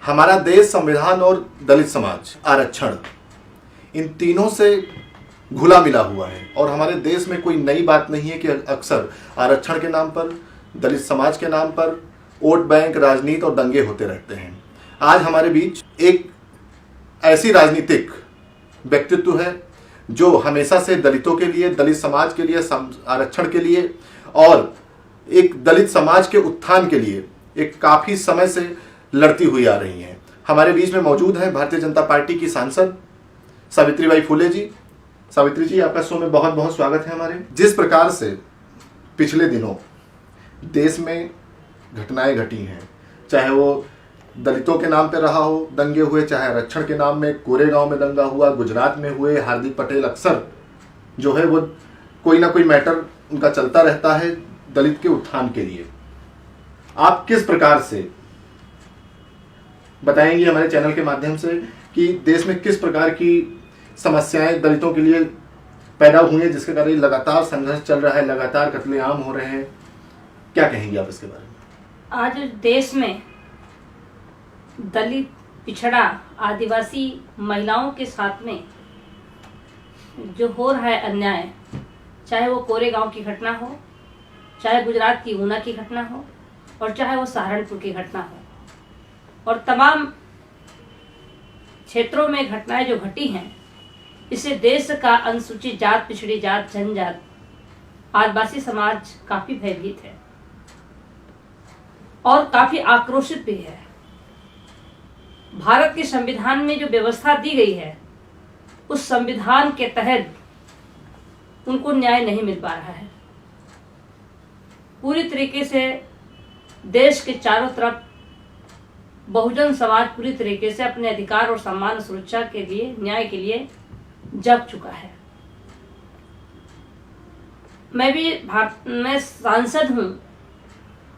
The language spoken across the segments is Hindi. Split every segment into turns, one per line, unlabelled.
हमारा देश, संविधान और दलित समाज, आरक्षण, इन तीनों से घुला मिला हुआ है। और हमारे देश में कोई नई बात नहीं है कि अक्सर आरक्षण के नाम पर, दलित समाज के नाम पर वोट बैंक, राजनीति और दंगे होते रहते हैं। आज हमारे बीच एक ऐसी राजनीतिक व्यक्तित्व है जो हमेशा से दलितों के लिए, दलित समाज के लिए, आरक्षण के लिए और एक दलित समाज के उत्थान के लिए एक काफ़ी समय से लड़ती हुई आ रही हैं। हमारे बीच में मौजूद हैं भारतीय जनता पार्टी की सांसद सावित्रीबाई फुले जी। सावित्री जी, आपका शो में बहुत बहुत स्वागत है। हमारे जिस प्रकार से पिछले दिनों देश में घटनाएं घटी हैं, चाहे वो दलितों के नाम पे रहा हो, दंगे हुए, चाहे आरक्षण के नाम में कोरेगांव में दंगा हुआ, गुजरात में हुए, हार्दिक पटेल अक्सर जो है वो कोई ना कोई मैटर उनका चलता रहता है दलित के उत्थान के लिए। आप किस प्रकार से बताएंगे हमारे चैनल के माध्यम से कि देश में किस प्रकार की समस्याएं दलितों के लिए पैदा हुई हैं, जिसके कारण लगातार संघर्ष चल रहा है, लगातार कत्लेआम हो रहे हैं? क्या कहेंगे आप इसके बारे में?
आज देश में दलित, पिछड़ा, आदिवासी महिलाओं के साथ में जो हो रहा है अन्याय, चाहे वो कोरेगांव की घटना हो, चाहे गुजरात की ऊना की घटना हो और चाहे वो सहारनपुर की घटना हो, और तमाम क्षेत्रों में घटनाएं जो घटी हैं, इससे देश का अनुसूचित जात, पिछड़ी जात, जनजात, आदिवासी समाज काफी भयभीत है और काफी आक्रोशित भी है। भारत के संविधान में जो व्यवस्था दी गई है, उस संविधान के तहत उनको न्याय नहीं मिल पा रहा है। पूरी तरीके से देश के चारों तरफ बहुजन समाज पूरी तरीके से अपने अधिकार और सम्मान और सुरक्षा के लिए, न्याय के लिए जग चुका है। मैं सांसद हूं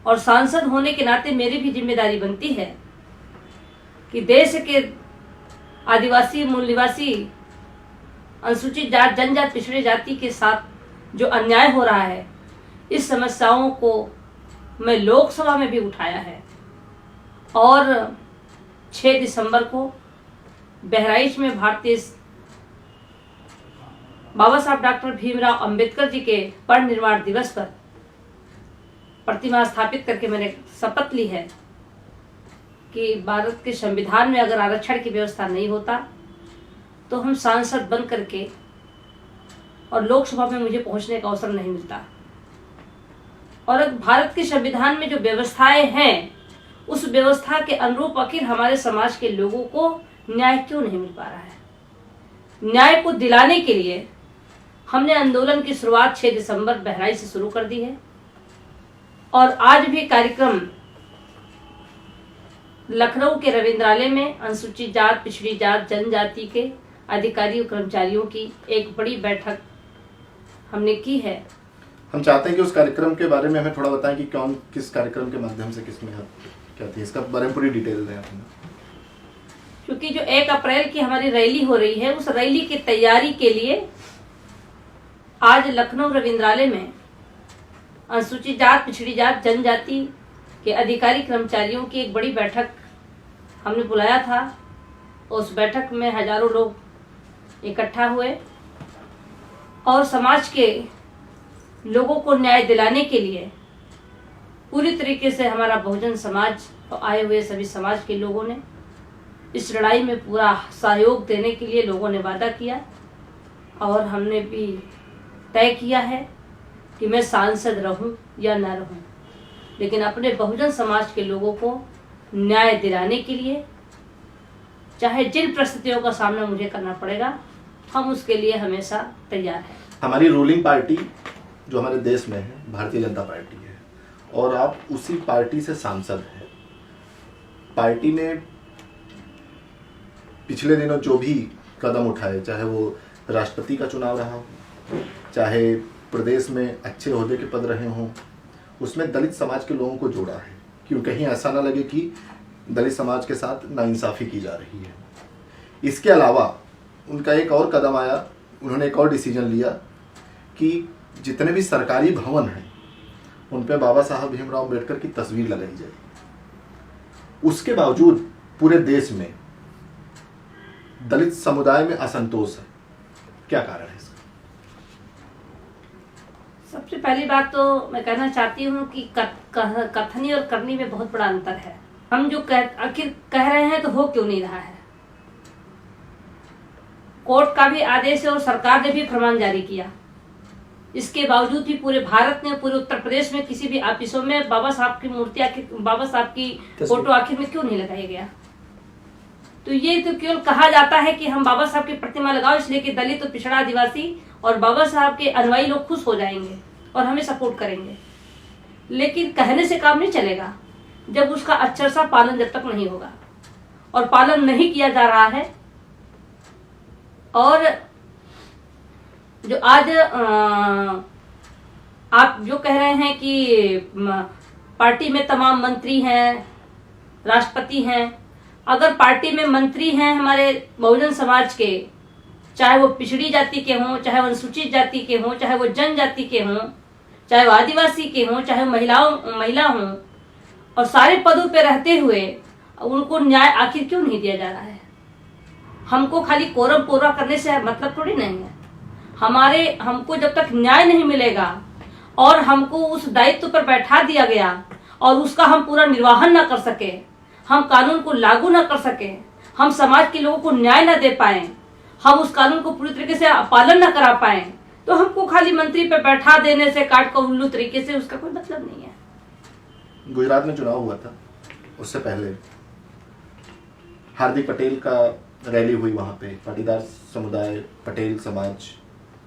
और सांसद होने के नाते मेरी भी जिम्मेदारी बनती है कि देश के आदिवासी, मूल निवासी, अनुसूचित जात, जनजात, पिछड़े जाति के साथ जो अन्याय हो रहा है, इस समस्याओं को मैं लोकसभा में भी उठाया है और 6 दिसंबर को बहराइच में भारतीय बाबा साहब डॉक्टर भीमराव अंबेडकर जी के परिनिर्वाण दिवस पर प्रतिमा स्थापित करके मैंने शपथ ली है कि भारत के संविधान में अगर आरक्षण की व्यवस्था नहीं होता तो हम सांसद बन करके और लोकसभा में मुझे पहुंचने का अवसर नहीं मिलता। और अगर भारत के संविधान में जो व्यवस्थाएं हैं, उस व्यवस्था के अनुरूप आखिर हमारे समाज के लोगों को न्याय क्यों नहीं मिल पा रहा है? न्याय को दिलाने के लिए हमने आंदोलन की शुरुआत 6 दिसंबर बहराइच से शुरू कर दी है और आज भी कार्यक्रम लखनऊ के रविंद्रालय में अनुसूचित जात, पिछड़ी जात, जनजाति के अधिकारियों, कर्मचारियों की एक बड़ी बैठक हमने की है।
हम चाहते हैं कि उस कार्यक्रम के बारे में हमें थोड़ा बताएं कि कौन किस कार्यक्रम के माध्यम से किसमें क्या थी, इसका बारे में पूरी डिटेल दें आपने।
क्योंकि जो 1 अप्रैल की हमारी रैली हो रही है, उस रैली की तैयारी के लिए आज लखनऊ रविंद्रालय में अनुसूचित जात, पिछड़ी जात, जनजाति के अधिकारी, कर्मचारियों की एक बड़ी बैठक हमने बुलाया था। उस बैठक में हजारों लोग इकट्ठा हुए और समाज के लोगों को न्याय दिलाने के लिए पूरी तरीके से हमारा बहुजन समाज और आए हुए सभी समाज के लोगों ने इस लड़ाई में पूरा सहयोग देने के लिए लोगों ने वादा किया और हमने भी तय किया है कि मैं सांसद रहूं या ना रहूं, लेकिन अपने बहुजन समाज के लोगों को न्याय दिलाने के लिए चाहे जिन परिस्थितियों का सामना मुझे करना पड़ेगा, हम उसके लिए हमेशा तैयार हैं।
हमारी रूलिंग पार्टी जो हमारे देश में है भारतीय जनता पार्टी है और आप उसी पार्टी से सांसद हैं। पार्टी ने पिछले दिनों जो भी कदम उठाए, चाहे वो राष्ट्रपति का चुनाव रहा हो, चाहे प्रदेश में अच्छे ओहदे के पद रहे हों, उसमें दलित समाज के लोगों को जोड़ा है, क्यों कहीं ऐसा ना लगे कि दलित समाज के साथ नाइंसाफ़ी की जा रही है। इसके अलावा उनका एक और कदम आया, उन्होंने एक और डिसीजन लिया कि जितने भी सरकारी भवन हैं उन पे बाबा साहब भीमराव अंबेडकर की तस्वीर लगाई जाए। उसके बावजूद पूरे देश में दलित समुदाय में असंतोष है, क्या कारण है इसका?
सबसे पहली बात तो मैं कहना चाहती हूँ कि कथनी और करनी में बहुत बड़ा अंतर है। हम जो आखिर कह रहे हैं तो हो क्यों नहीं रहा है। कोर्ट का भी आदेश है और सरकार ने भी फरमान जारी किया, इसके बावजूद भी पूरे भारत में, पूरे उत्तर प्रदेश में किसी भी ऑफिसों में बाबा साहब की मूर्ति, आखिर बाबा साहब की फोटो आखिर में क्यों नहीं लगाया गया। तो ये तो केवल कहा जाता है कि हम बाबा साहब की प्रतिमा लगाओ, इसलिए कि दलित और पिछड़ा आदिवासी और बाबा साहब के अनुयायी लोग खुश हो जाएंगे और हमें सपोर्ट करेंगे। लेकिन कहने से काम नहीं चलेगा जब उसका अक्षरशः पालन जब तक नहीं होगा, और पालन नहीं किया जा रहा है। और जो आज आप जो कह रहे हैं कि पार्टी में तमाम मंत्री हैं, राष्ट्रपति हैं, अगर पार्टी में मंत्री हैं हमारे बहुजन समाज के, चाहे वो पिछड़ी जाति के हों, चाहे वो अनुसूचित जाति के हों, चाहे वो जनजाति के हों, चाहे वो आदिवासी के हों, चाहे महिला हों, और सारे पदों पे रहते हुए उनको न्याय आखिर क्यों नहीं दिया जा रहा है। हमको खाली कोरम पूरा करने से मतलब थोड़ी नहीं है। हमको जब तक न्याय नहीं मिलेगा और हमको उस दायित्व पर बैठा दिया गया और उसका हम पूरा निर्वाहन न कर सके, हम कानून को लागू न कर सके, हम समाज के लोगों को न्याय न दे पाए, हम उस कानून को पूरी तरीके से पालन न करा पाए, तो हमको खाली मंत्री पे बैठा देने से, काट को उल्लू तरीके से, उसका कोई मतलब नहीं है।
गुजरात में चुनाव हुआ था, उससे पहले हार्दिक पटेल का रैली हुई, वहाँ पे पाटीदार समुदाय, पटेल समाज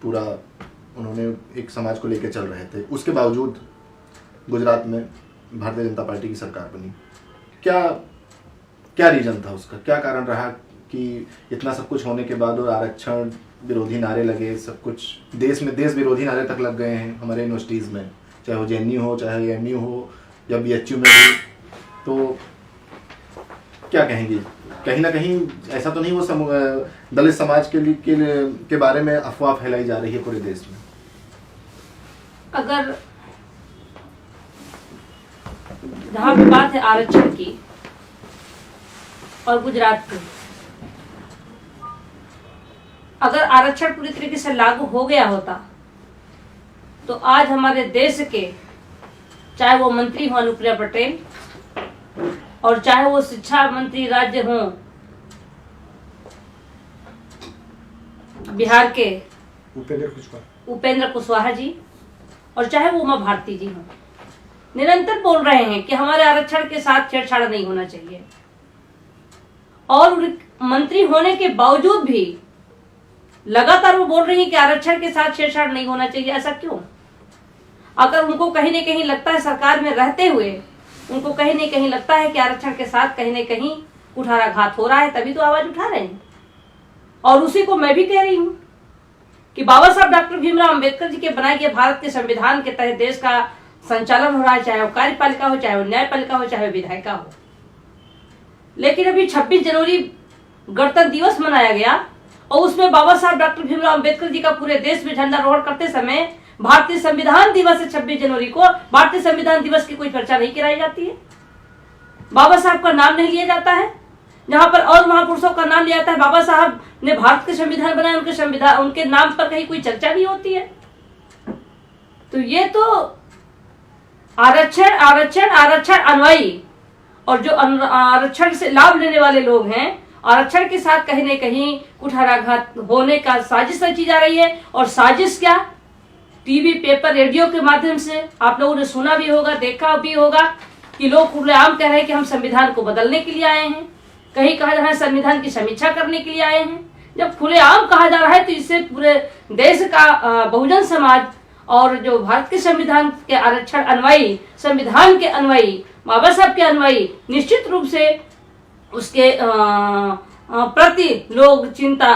पूरा उन्होंने एक समाज को लेकर चल रहे थे। उसके बावजूद गुजरात में भारतीय जनता पार्टी की सरकार बनी। क्या रीजन था उसका, क्या कारण रहा कि इतना सब कुछ होने के बाद और आरक्षण विरोधी नारे लगे, सब कुछ देश विरोधी नारे तक लग गए हैं हमारे यूनिवर्सिटीज़ में, चाहे वो JNU हो, चाहे MU हो या BHU में भी। तो क्या कहेंगे, कहीं ना कहीं ऐसा तो नहीं वो दलित समाज के बारे में अफवाह फैलाई जा रही है पूरे देश में?
अगर जहाँ पे बात है आरक्षण की और गुजरात की, अगर आरक्षण पूरी तरीके से लागू हो गया होता तो आज हमारे देश के, चाहे वो मंत्री हो अनुप्रिया पटेल और चाहे वो शिक्षा मंत्री राज्य हो बिहार के उपेंद्र कुशवाहा जी, और चाहे वो उमा भारती जी हो, निरंतर बोल रहे हैं कि हमारे आरक्षण के साथ छेड़छाड़ नहीं होना चाहिए। और मंत्री होने के बावजूद भी लगातार वो बोल रही है कि आरक्षण के साथ छेड़छाड़ नहीं होना चाहिए। ऐसा क्यों? अगर उनको कहीं न कहीं लगता है, सरकार में रहते हुए उनको कहीं न कहीं लगता है कि आरक्षण के साथ कहीं न कहीं कुठाराघात हो रहा है, तभी तो आवाज उठा रहे हैं। और उसी को मैं भी कह रही हूँ कि बाबा साहब डॉक्टर भीमराव अंबेडकर जी के बनाए गए भारत के संविधान के तहत देश का संचालन हो रहा है, चाहे वो कार्यपालिका हो, चाहे वो न्यायपालिका हो, चाहे वो विधायिका हो। लेकिन अभी 26 जनवरी गणतंत्र दिवस मनाया गया और उसमें बाबा साहब डॉक्टर भीमराव अंबेडकर जी का पूरे देश में झंडारोहण करते समय भारतीय संविधान दिवस है 26 जनवरी को, भारतीय संविधान दिवस की कोई चर्चा नहीं कराई जाती है, बाबा साहब का नाम नहीं लिया जाता है। जहां पर और महापुरुषों का नाम लिया जाता है, बाबा साहब ने भारत के संविधान बनाए, उनके नाम पर कहीं कोई चर्चा नहीं होती है। तो ये तो आरक्षण आरक्षण आरक्षण अनुयायी और जो आरक्षण से लाभ लेने वाले लोग हैं, आरक्षण के साथ कहीं न कहीं कुठाराघात होने का साजिश रची जा रही है। और साजिश क्या, टीवी, पेपर, रेडियो के माध्यम से आप लोगों ने सुना भी होगा, देखा भी होगा कि लोग खुलेआम कह रहे हैं कि हम संविधान को बदलने के लिए आए हैं, कहीं कहा जा रहा है संविधान की समीक्षा करने के लिए आए हैं। जब खुलेआम कहा जा रहा है तो इससे पूरे देश का बहुजन समाज और जो भारत के संविधान के आरक्षण अनुयायी, संविधान के अनुयायी, बाबा साहब के अनुयायी निश्चित रूप से उसके प्रति लोग चिंता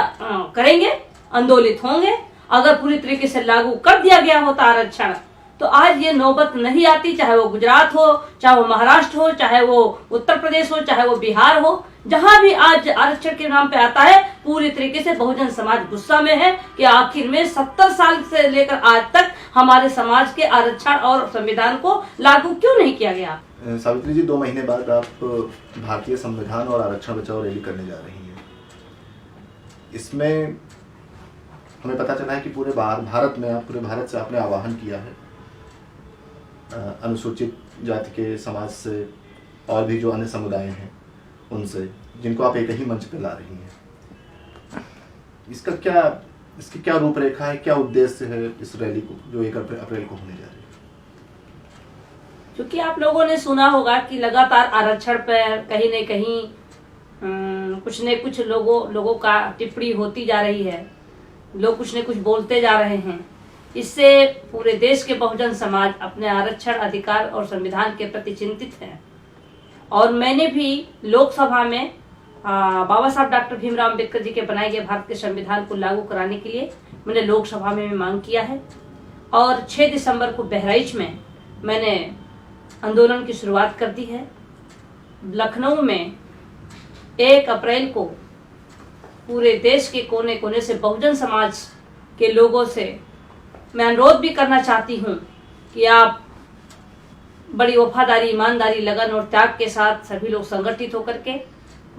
करेंगे, आंदोलित होंगे। अगर पूरी तरीके से लागू कर दिया गया होता आरक्षण तो आज ये नौबत नहीं आती, चाहे वो गुजरात हो, चाहे वो महाराष्ट्र हो, चाहे वो उत्तर प्रदेश हो, चाहे वो बिहार हो, जहां भी आज आरक्षण के नाम पे आता है, पूरी तरीके से बहुजन समाज गुस्सा में है कि आखिर में 70 साल से लेकर आज तक हमारे समाज के आरक्षण और संविधान को लागू क्यों नहीं किया गया।
सावित्री जी, 2 महीने बाद आप भारतीय संविधान और आरक्षण बचाओ रैली करने जा रही हैं। इसमें हमें पता चला है कि पूरे भारत में पूरे भारत से आपने आह्वान किया है अनुसूचित जाति के समाज से और भी जो अन्य समुदाय हैं उनसे, जिनको आप एक ही मंच पे ला रही हैं। इसकी क्या रूपरेखा है, क्या उद्देश्य है इस रैली को जो 1 अप्रैल को होने जा रही है?
क्योंकि आप लोगों ने सुना होगा कि लगातार आरक्षण पर कहीं न कहीं कुछ न कुछ लोगों का टिप्पणी होती जा रही है, लोग कुछ न कुछ बोलते जा रहे हैं। इससे पूरे देश के बहुजन समाज अपने आरक्षण अधिकार और संविधान के प्रति चिंतित हैं। और मैंने भी लोकसभा में बाबा साहब डॉक्टर भीमराव अम्बेडकर जी के बनाए गए भारत के संविधान को लागू कराने के लिए मैंने लोकसभा में मांग किया है। और 6 दिसंबर को बहराइच में मैंने आंदोलन की शुरुआत कर दी है। लखनऊ में 1 अप्रैल को पूरे देश के कोने कोने से बहुजन समाज के लोगों से मैं अनुरोध भी करना चाहती हूँ कि आप बड़ी वफादारी, ईमानदारी, लगन और त्याग के साथ सभी लोग संगठित होकर के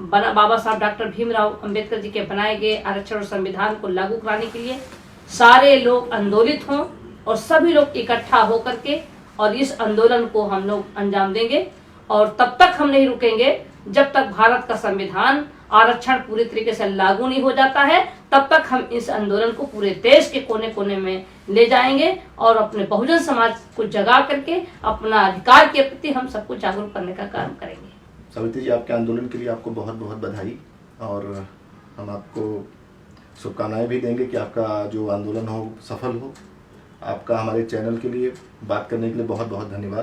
बाबा साहब डॉक्टर भीमराव अंबेडकर जी के बनाए गए आरक्षण और संविधान को लागू कराने के लिए सारे लोग आंदोलित हों और सभी लोग इकट्ठा होकर के और इस आंदोलन को हम लोग अंजाम देंगे। और तब तक हम नहीं रुकेंगे जब तक भारत का संविधान आरक्षण पूरी तरीके से लागू नहीं हो जाता है, तब तक हम इस आंदोलन को पूरे देश के कोने कोने में ले जाएंगे और अपने बहुजन समाज को जगा करके अपना अधिकार के प्रति हम सबको जागरूक करने का काम करेंगे।
सावित्री जी, आपके आंदोलन के लिए आपको बहुत बहुत बधाई और हम आपको शुभकामनाएं भी देंगे कि आपका जो आंदोलन हो सफल हो। आपका हमारे चैनल के लिए बात करने के लिए बहुत बहुत धन्यवाद।